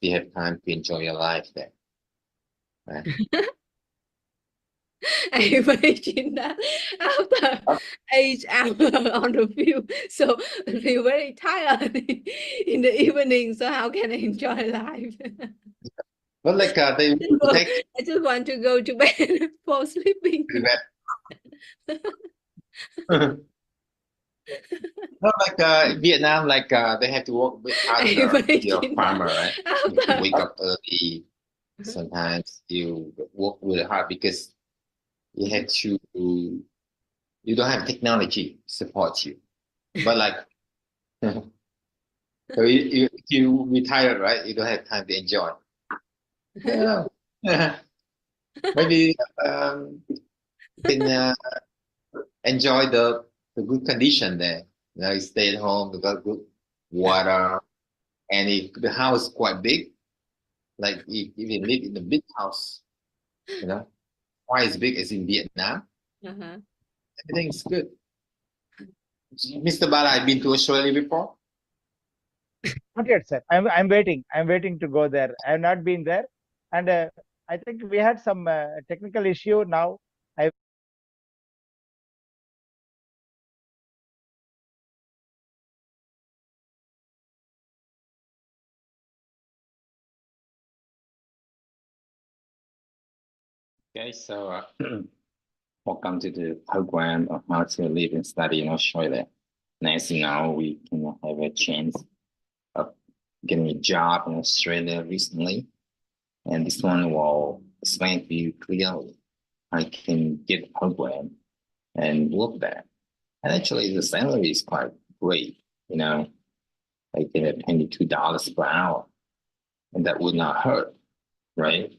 still have time to enjoy your life there. Right? I imagine that after 8 hours on the field, so I feel very tired in the evening. So how can I enjoy life? But like they take I just want to go to bed for sleeping. you to bed. Not like Vietnam, like they have to work a bit I harder if you're a imagine that farmer, right? You have to after. wake up early. Sometimes you work really hard because you have to, you don't have technology to support you. But like, so you retire, right? You don't have time to enjoy. Yeah. Maybe you can enjoy the good condition there. You know, you stay at home, you got good water, and if the house is quite big, like if you live in a big house, you know, quite as big as in Vietnam, Uh-huh. everything's good. Mr. Bala, I've been to Australia before. Not yet, sir. I'm waiting. I'm waiting to go there. I have not been there, and I think we had some technical issue now. I Okay, so welcome to the program of how to live and study in Australia. And as you know, we can have a chance of getting a job in Australia recently. And this one will explain to you clearly how you can get a program and work there. And actually, the salary is quite great, you know, like $22 per hour. And that would not hurt, right?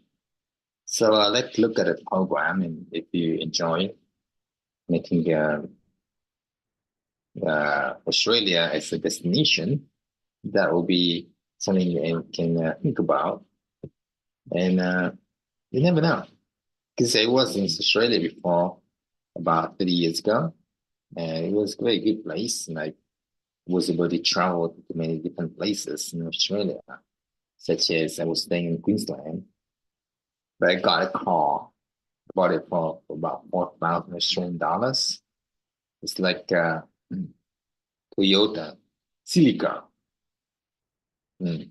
So let's look at the program, and if you enjoy making Australia as a destination, that will be something you can think about. And you never know, because I was in Australia before about 30 years ago, and it was a very good place, and I was able to travel to many different places in Australia, such as I was staying in Queensland, but I got a car, bought it for about 4,000 Australian dollars. It's like Toyota Celica. Really,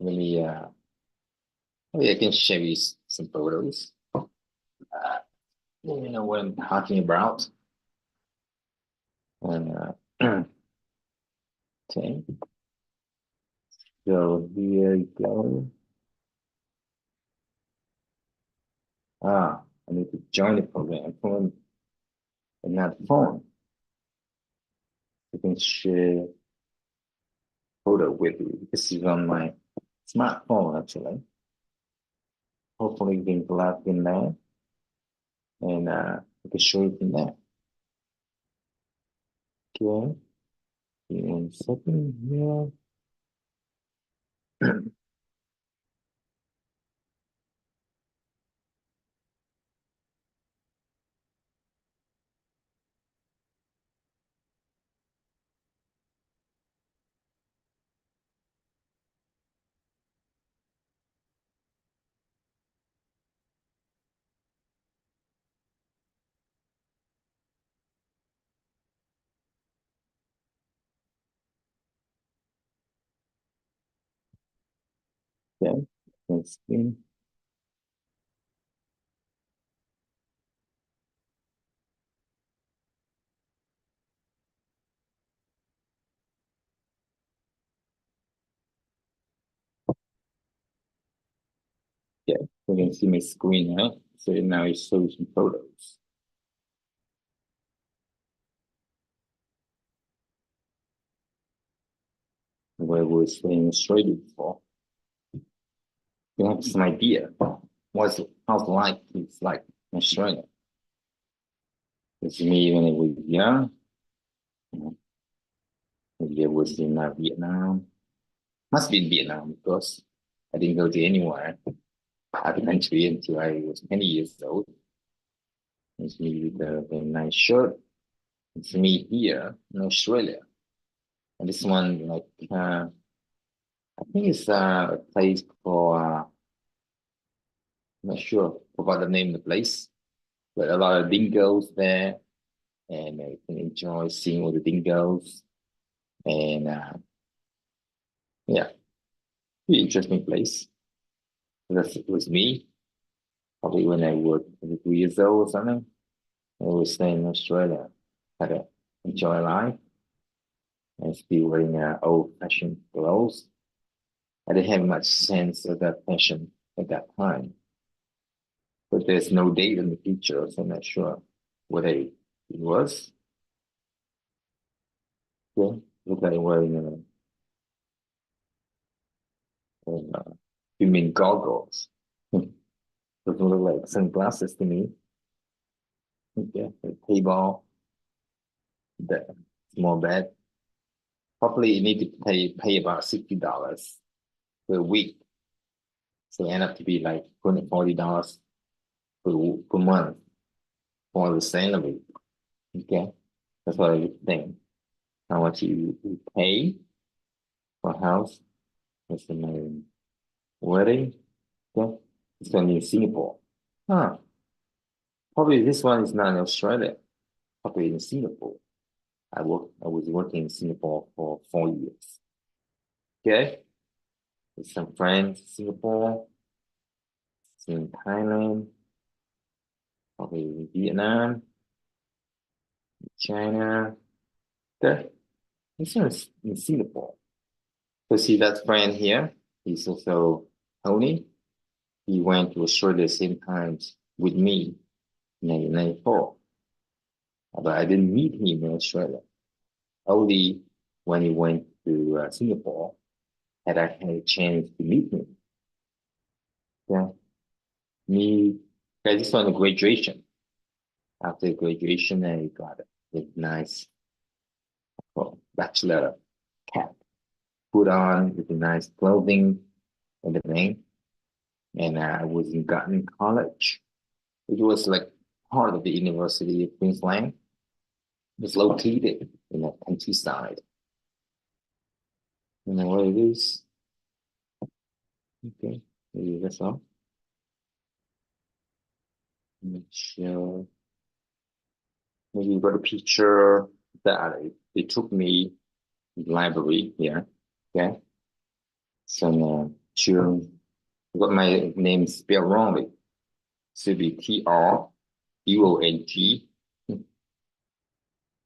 maybe I can show you some photos. You know what I'm talking about. And okay, so here you go. I need to join the program from another phone. You can share photo with you. This is on my smartphone actually. Hopefully you can plug in there, and I can show it in there. Okay, give me 1 second here. Okay, let's see. Yeah, you can see my screen now. So now it shows some photos. Where we were staying in Australia before. You have some idea what's how's life is like in Australia. It's me when I was young. Maybe I was in Vietnam. Must be in Vietnam because I didn't go to anywhere out of the country until I was 20 years old. It's me with a very nice shirt. It's me here in Australia. And this one, like, I think it's a place for, I'm not sure about the name of the place, but a lot of dingoes there, and you can enjoy seeing all the dingoes. And yeah, pretty interesting place. That was me, probably when I was 3 years old or something. I was staying in Australia, had to enjoy life, and still wearing old-fashioned clothes. I didn't have much sense of that fashion at that time, but there's no date in the picture, so I'm not sure what it was. Yeah, look like wearing you mean goggles? Doesn't look like sunglasses to me. Yeah, the table, the small bed. Probably you need to pay about $60 per week. So end up to be like $240 per month for the salary. Okay, that's what I think. How much you pay for house? That's the main wedding. Okay, it's only in Singapore. Huh. Probably this one is not in Australia. Probably in Singapore. I was working in Singapore for 4 years. Okay, with some friends in Singapore, some in Thailand, probably in Vietnam, China. Okay, this one is in Singapore. So see that friend here? He's also Tony. He went to Australia the same times with me in 1994. But I didn't meet him in Australia. Only when he went to Singapore had I had a chance to meet him. Yeah, me. I just on the graduation. After graduation, I got a nice bachelor cap put on with a nice clothing and everything. And I was in Garton College. It was like part of the University of Queensland. It was located in the countryside. You know what it is? Okay, maybe that's all. Make sure. Maybe you got a picture that they took me in the library here. Okay. Some children got my name spelled wrongly. Should be TRUONG.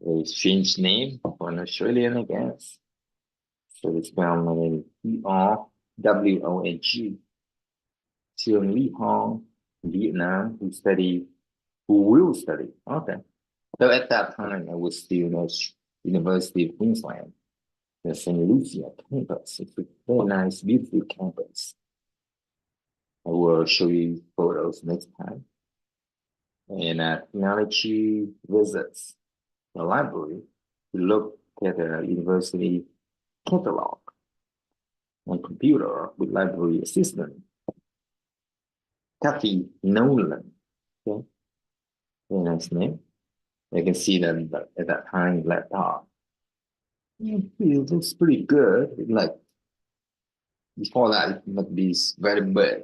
A strange name for an Australian, I guess. So they spell my name TRWONG. Trương Lý Hong, Vietnam, who will study. Okay. So at that time, I was still in University of Queensland, the St. Lucia campus. It's a very nice, beautiful campus. I will show you photos next time. And technology visits the library to look at the university catalog on computer with library assistant. Kathy Nolan. Okay. Very nice name. I can see that at that time laptop. Yeah, it looks pretty good. Like before that, it must be very big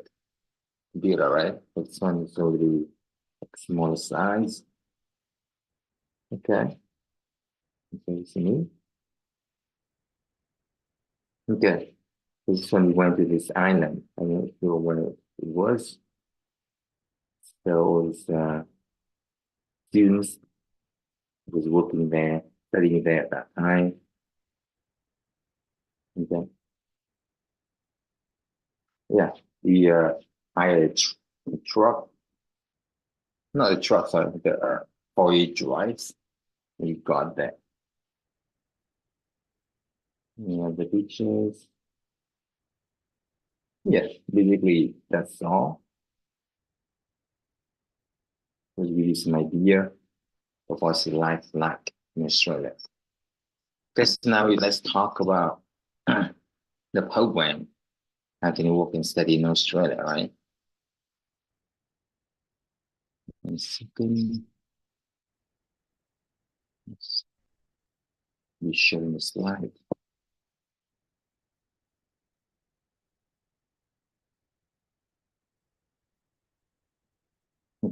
computer, right? But this one is already like smaller size. Okay. Okay, see me. Okay. This one we went to this island. I'm not sure where it was. So it was students was working there, studying there at that time. Okay. Yeah, the hired a truck, not a truck, sorry, the 4-wheel drives. We got that. Yeah, the pictures. Yes, basically that's all. To give you some idea of what's life like in Australia. Just now let's talk about the program. How can you work and study in Australia, right? 1 second. Be showing the slide.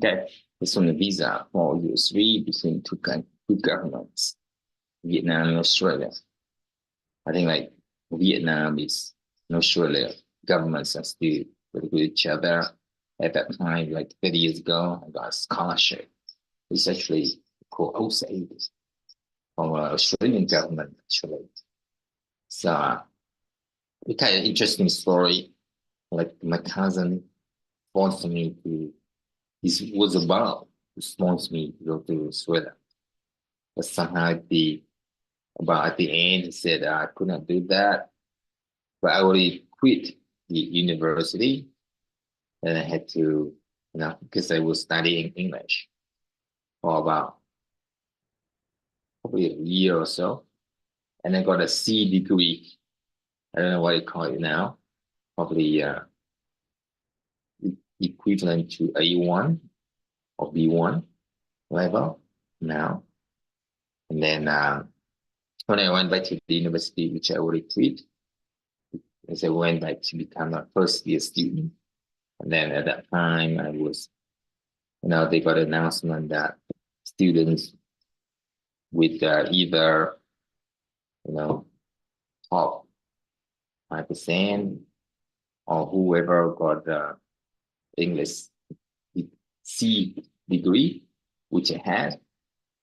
Okay, this one the visa for U3 between two governments, Vietnam and Australia. I think like Vietnam is and Australia governments are still with each other. At that time, like 30 years ago, I got a scholarship. It's actually called OSAID from Australian government actually. So it's kind of interesting story. Like my cousin forced me to. This was about to sponsor me to go to Australia, but somehow at the end he said I could not do that. But I already quit the university, and I had to, because I was studying English for about probably a year or so, and I got a C degree. I don't know what you call it now. Probably equivalent to A1 or B1 level now. And then when I went back to the university, which I already quit, as I went back to become a first year student. And then at that time, I was, they got an announcement that students with either, top 5% or whoever got the English C degree, which I had,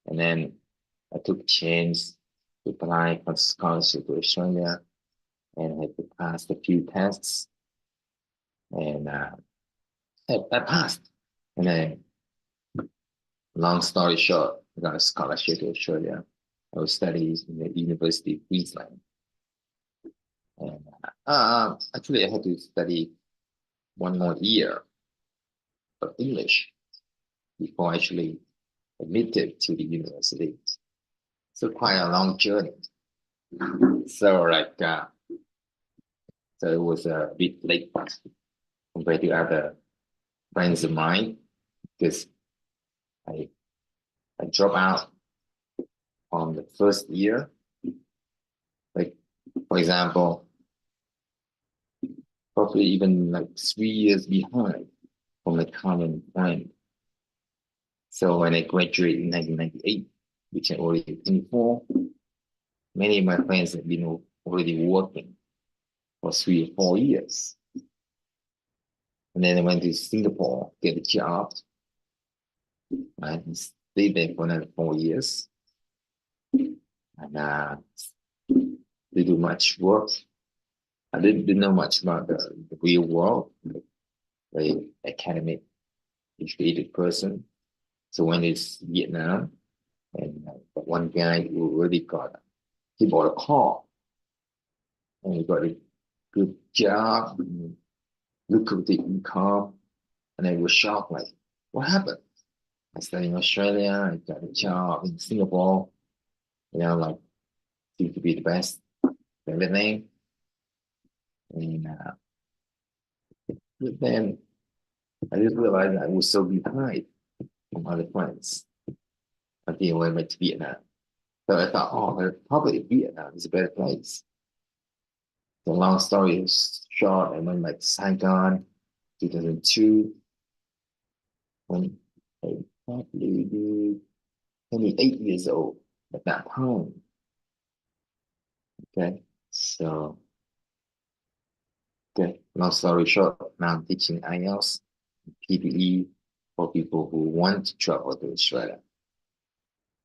and then I took a chance to apply for scholarship to Australia, and I had to pass a few tests, and I passed. And then, long story short, I got a scholarship to Australia. I was studying in the University of Queensland, and actually I had to study one more year of English before actually admitted to the university. So quite a long journey. So so it was a bit late compared to other friends of mine, because I dropped out on the first year. Like, for example, probably even like 3 years behind from a common friend. So when I graduated in 1998, which I already 24, many of my friends have been already working for 3 or 4 years. And then I went to Singapore, get a job, right, and stayed there for another 4 years. And didn't do much work. I didn't know much about the real world, the academic, educated person. So when it's Vietnam, and one guy who already he bought a car, and he got a good job, lucrative income, and I was shocked, like, what happened? I studied in Australia, I got a job in Singapore, like, seemed to be the best everything. And then I just realized I was so behind from other friends until I went back to Vietnam. So I thought, oh, probably Vietnam is a better place. The long story is short, I went back to Saigon 2002 when I probably 28 years old at that time. Okay, so long story short, now I'm teaching IELTS, PPE for people who want to travel to Australia.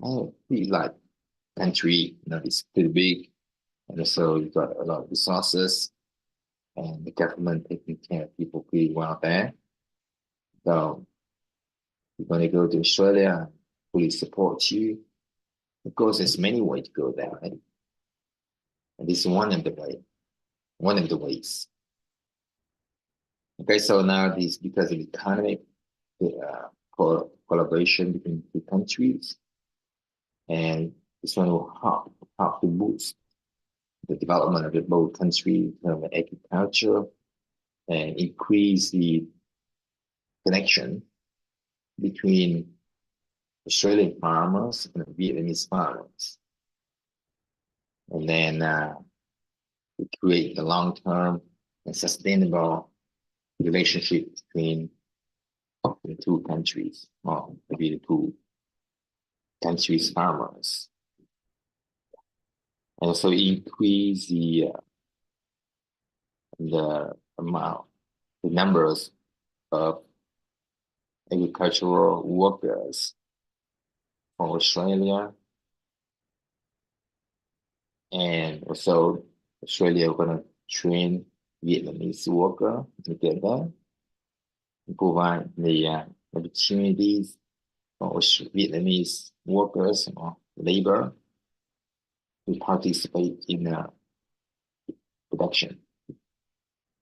Oh, we like country, it's pretty big, and also you've got a lot of resources, and the government taking care of people pretty well there. So you're going to go to Australia, fully support you. Of course, there's many ways to go there, right? And this is one of the ways. Okay, so now this, because of economic collaboration between two countries, and this one will help to boost the development of the both countries in terms of agriculture and increase the connection between Australian farmers and Vietnamese farmers. And then to create the long-term and sustainable relationship between the two countries, or maybe the two countries' farmers. And also increase the amount, the numbers of agricultural workers from Australia. And also Australia gonna train Vietnamese worker together, provide the opportunities for Vietnamese workers or labor to participate in production,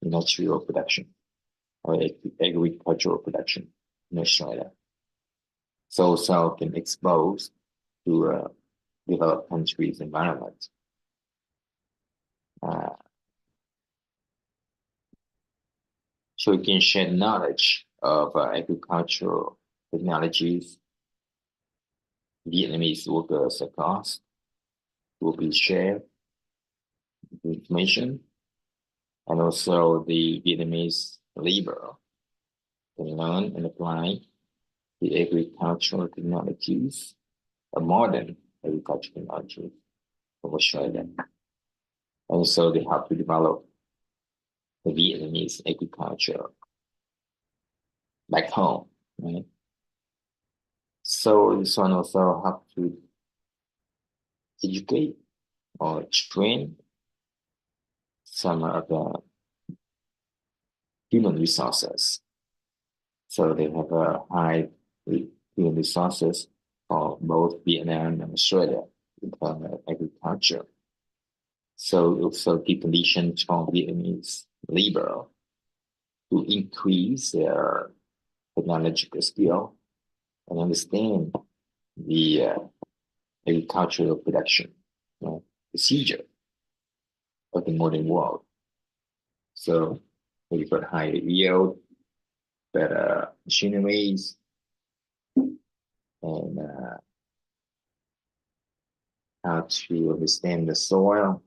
industrial production, or agricultural production in Australia. So can expose to developed countries' environment. So we can share knowledge of agricultural technologies. Vietnamese workers across will be shared information, and also the Vietnamese labor can learn and apply the agricultural technologies, modern agricultural technologies of Australia. And so they have to develop the Vietnamese agriculture back home, right? So this one also have to educate or train some of the human resources. So they have a high human resources for both Vietnam and Australia in terms of agriculture. So also the conditions for Vietnamese labor to increase their technological skill and understand the agricultural production procedure of the modern world. So we've got higher yield, better machineries, and how to understand the soil,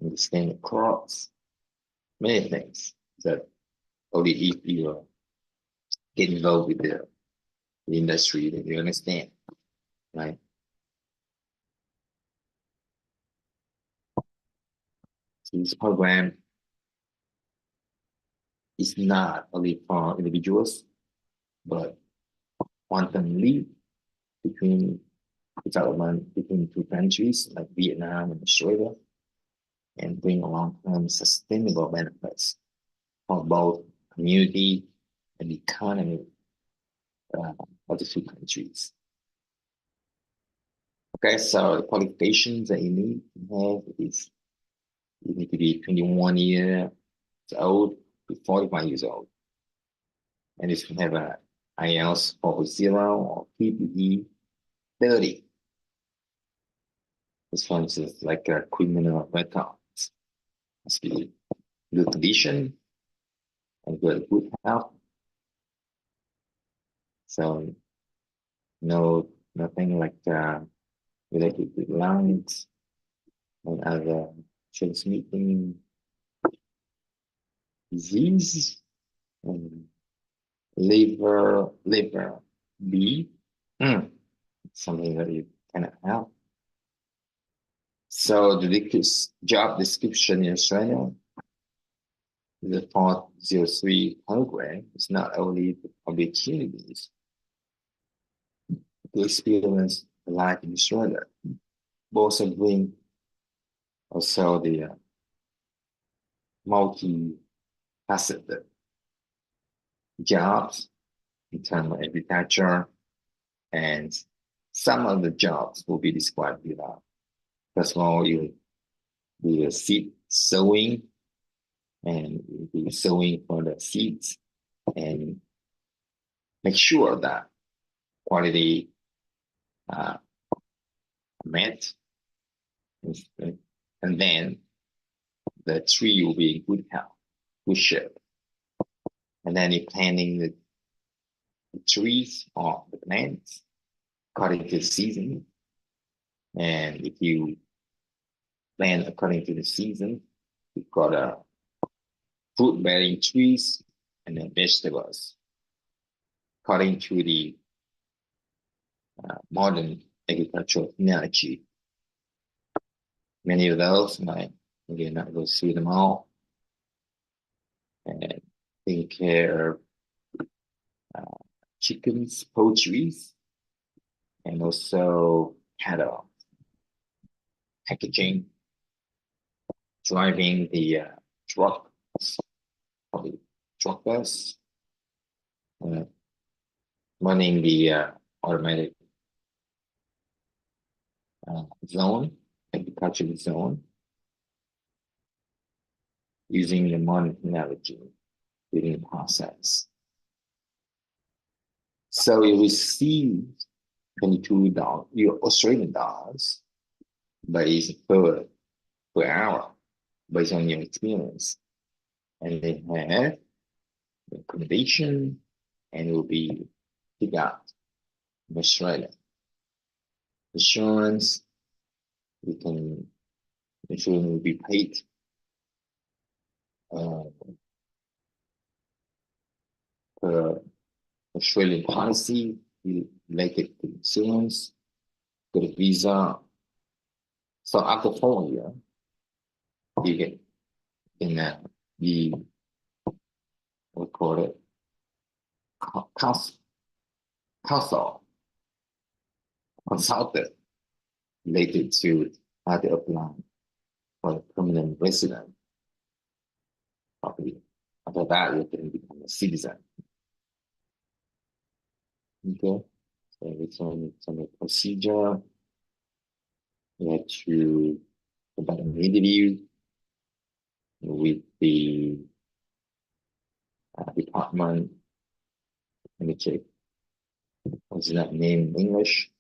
understand the crops, many things that only if you get involved with the industry that you understand, right? So this program is not only for individuals, but quantum leap between development between two countries like Vietnam and Australia, and bring long-term sustainable benefits for both community and economy of the two countries. Okay, so the qualifications that you need to have is you need to be 21 years old to 45 years old. And you should have a IELTS 4.0 or PPE 30. This one is like a criminal record. Must be good condition and good health. So nothing like related to lungs and other transmitting disease and liver B, something that you cannot have. So the job description in Australia, the 403 program is not only the opportunities to experience life in Australia, but also bring also the multi-faceted jobs in terms of agriculture, and some of the jobs will be described below. First of all, you do the seed sowing, and you do sowing for the seeds, and make sure that quality met, and then the tree will be in good health, good shape. And then you're planting the trees or the plants according to the season. And if you plant according to the season, you've got fruit-bearing trees and then vegetables. according to the modern agricultural analogy. Many of those, again, not go through them all. And taking care of chickens, poultry, and also cattle, packaging, driving the trucks, probably truckers, running the automatic zone, agricultural zone, using the modern analogy within the process. So you receive $22 Australian dollars based per hour, based on your experience. And they have accommodation and it will be picked up in Australia. Insurance, insurance will be paid per Australian policy related to insurance, to the visa. So after 4 years, you get in the we call it council consultant related to how to apply for a permanent resident. Probably after that, you can become a citizen. Okay, so it's on the procedure. You have to conduct an interview with the department. Let me check. What's that name in English?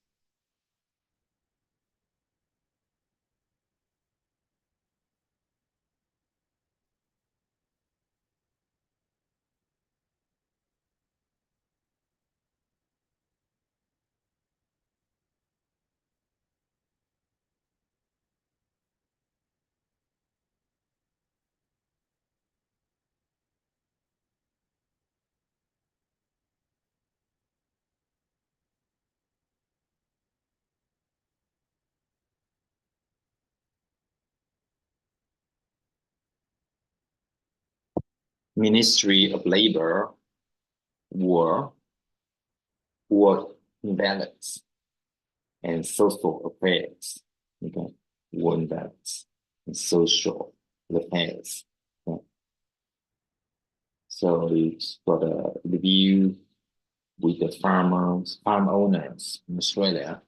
Ministry of Labor, Work Imbalance, and Social Affairs. Okay, Work Imbalance and Social Affairs. Okay. So it's for the review with the farm owners in Australia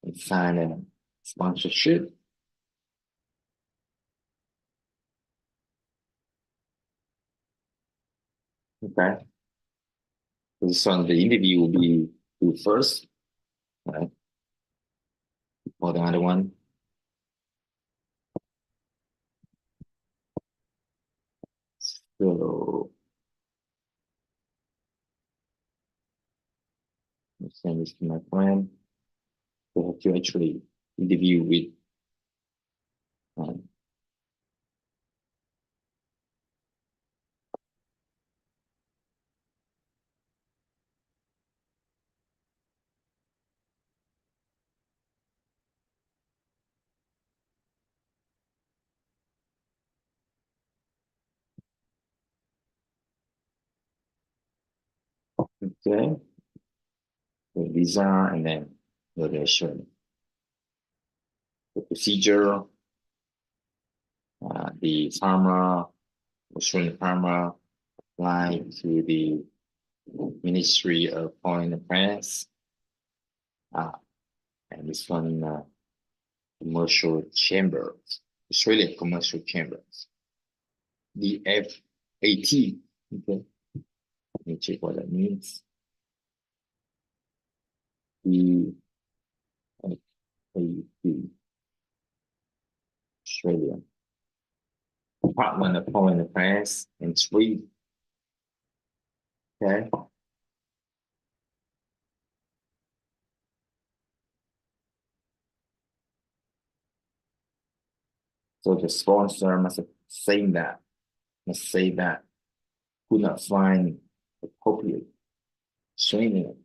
and sign a sponsorship. Okay. So the interview will be do first, right? For the other one. So let's send this to my friend. We have to actually interview with okay, the visa, and then the assurance. The procedure, the farmer, Australian farmer apply to the Ministry of Foreign Affairs, and this one commercial chambers, Australian commercial chambers, the FAT. Okay, let me check what that means. The FAT, Australia Department of Foreign Affairs and Trade. Okay. So the sponsor must say that, could not find appropriate training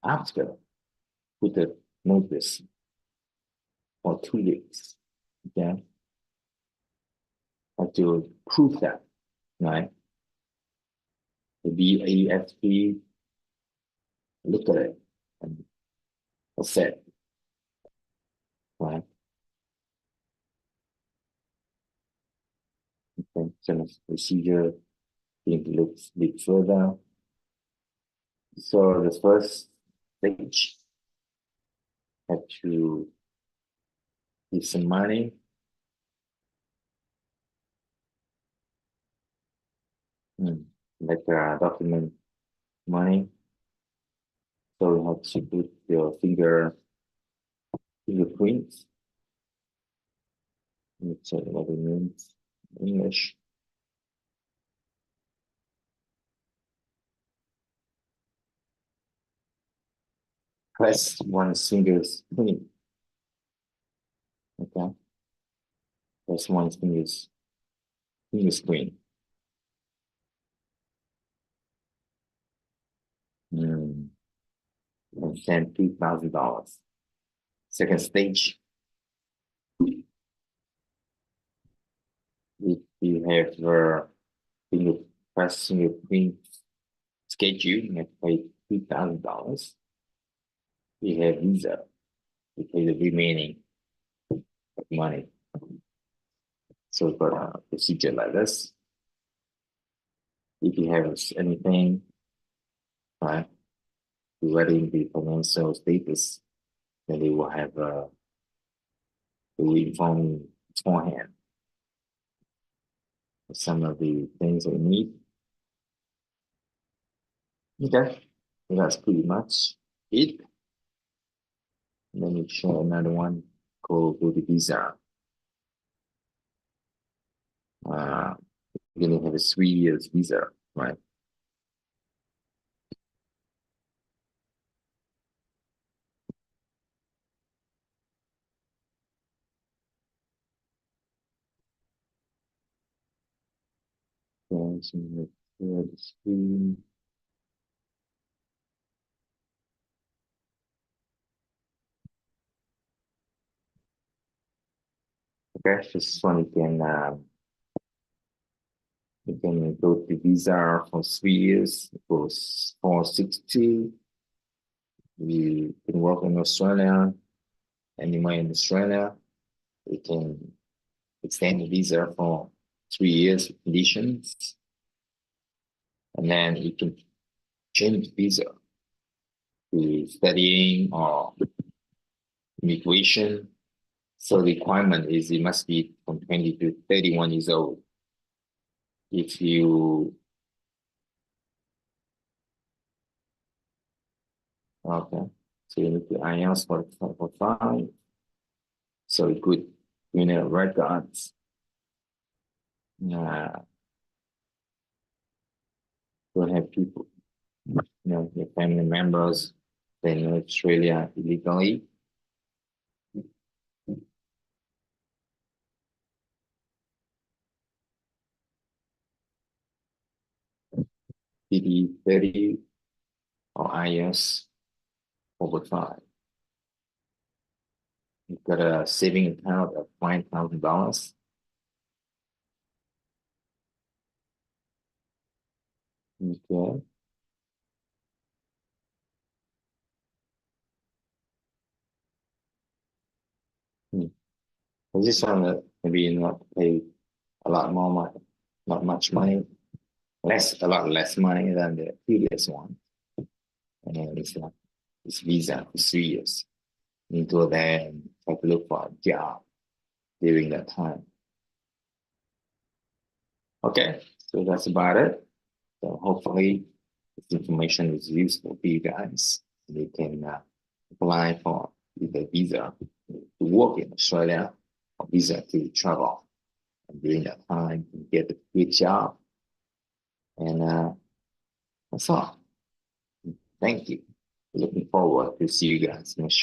after put the notice for 2 weeks. Okay. Have to prove that, right? The BASP look at it and assess, right? Okay, so procedure need to look a bit further. So the first stage have to give some money. Like document money. So you have to put your fingerprints. Let me check what it means in English. Press one finger screen. Okay. Press one finger screen. And send $2,000. Second stage. If you have fingerprint schedule, you have to pay $2,000. You have Visa, you pay the remaining money. So for a procedure like this, if you have anything, right, regarding the financial status, then they will have they will inform you beforehand some of the things they need. Okay, so that's pretty much it. Let me show another one called Go to Visa. You're gonna have a 3 years visa, right? Okay, so let's clear the screen. Okay, this one you can go to visa for 3 years. It goes 460. You can work in Australia, anywhere in Australia. You can extend the visa for 3 years with conditions. And then you can change visa to studying or immigration. So the requirement is it must be from 20 to 31 years old. If you okay, so you need to IELTS for 5. So you could records. Don't have people, your family members, they in Australia illegally. PD 30 or IELTS over 5. You've got a saving account of $5,000. Okay. I just want to maybe not pay a lot more money, not much money, a lot less money than the previous one. And it's visa for 3 years. You need to go there and try to look for a job during that time. Okay, so that's about it. So hopefully this information is useful for you guys. You can apply for either visa to work in Australia or visa to travel. And during that time, you get a good job. And that's all. Thank you. Looking forward to see you guys in the show.